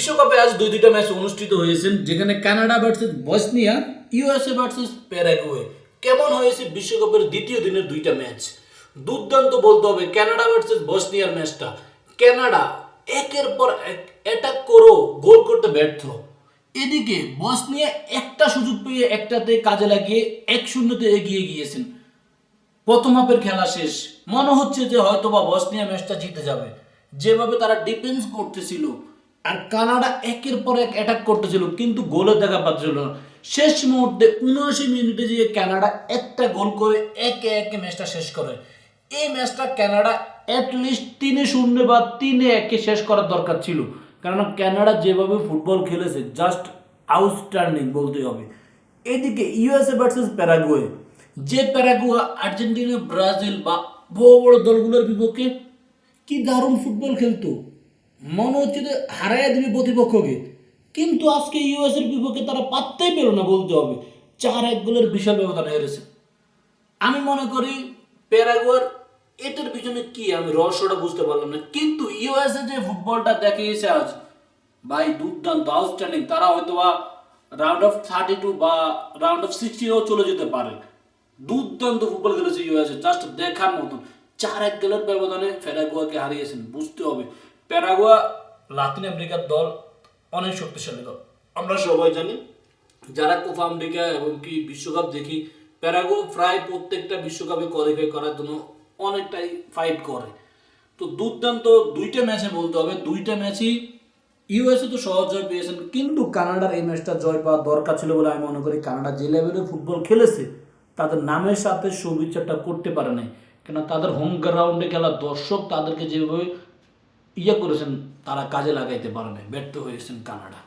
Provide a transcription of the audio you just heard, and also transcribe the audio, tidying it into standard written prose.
বিশ্বকাপে আজ দুইটা ম্যাচ অনুষ্ঠিত হয়েছে, যেখানে Canada versus Bosnia, USA versus Paraguay. কেমন হয়েছে বিশ্বকাপের দ্বিতীয় দিনের দুইটা ম্যাচ? দুর্দান্ত বলতে হবে কানাডা ভার্সেস বসনিয়ার ম্যাচটা। কানাডা একের পর এক অ্যাটাক করেও গোল করতে ব্যর্থ। এদিকে বসনিয়া একটা সুযোগ পেয়ে একটাতে কাজে লাগিয়ে 1-0 এগিয়ে গিয়েছেন। প্রথম হাফের খেলা শেষ, মনে হচ্ছে যে হয়তোবা বসনিয়া ম্যাচটা জিতে যাবে। যেভাবে তারা ডিফেন্স করতেছিল আর কানাডা একের পর এক অ্যাটাক করতেছিল, কিন্তু গোলের দেখা পাচ্ছিল না। শেষ মুহূর্তে 79 মিনিটে যে কানাডা একটা গোল করে একে একে ম্যাচটা শেষ করে। এই ম্যাচটা কানাডা অ্যাটলিস্ট 3-0 বা 3-1 শেষ করার দরকার ছিল, কারণ কানাডা যেভাবে ফুটবল খেলেছে জাস্ট আউটস্ট্যান্ডিং বলতে হবে। এদিকে ইউএসএ ভার্সেস প্যারাগুয়ে, যে প্যারাগুয়ে আর্জেন্টিনা, ব্রাজিল বা বড় বড় দলগুলোর বিপক্ষে কি দারুণ ফুটবল খেলতো, মনে হচ্ছে যে হারাইয়া দিবে প্রতিপক্ষকে, কিন্তু আজকে ইউএস এর বিপক্ষে তারা পাত্তাই পেল না বলতে হবে। 4-1 গোলের বিশাল ব্যবধান হেরেছে। আমি মনে করি প্যারাগুয়ের এটার পিছনে কি, আমি রহস্যটা বুঝতে পারলাম না, কিন্তু ইউএসএ যে ফুটবলটা দেখিয়েছে আজ, ভাই দুর্দান্ত, আউটস্ট্যান্ডিং। তারা হয়তো বা রাউন্ড অফ 32 বা রাউন্ড অফ 16-ও চলে যেতে পারে। দুর্দান্ত ফুটবল খেলেছে ইউএসএ, জাস্ট দেখার মতন। 4-1 গোলের ব্যবধানে প্যারাগুয়াকে হারিয়েছেন। বুঝতে হবে প্যারাগুয়া লাতিন আমেরিকার দল, অনেক শক্তিশালী দল। আমরা সবাই জানি, যারা কোপা আমেরিকা এবং কি বিশ্বকাপ দেখি, প্যারাগুয়া প্রায় প্রত্যেকটা বিশ্বকাপে কোয়ালিফাই করার জন্য অনেকটাই ফাইট করে। তো দুর্দান্ত দুইটা ম্যাচে বলতে হবে, দুইটা ম্যাচই ইউএসএ তো সহজ জয় পেয়েছেন, কিন্তু কানাডার এই ম্যাচটা জয় পাওয়া দরকার ছিল বলে আমি মনে করি। কানাডা যে লেভেলের ফুটবল খেলেছে, তাদের নামের সাথে সুবিচারটা করতে পারে নাই, কেন তাদের হোম গ্রাউন্ডে খেলা দর্শক তাদেরকে যেভাবে করেছেন, তারা কাজে লাগাইতে পারে নাই, ব্যর্থ হয়েছেন কানাডা।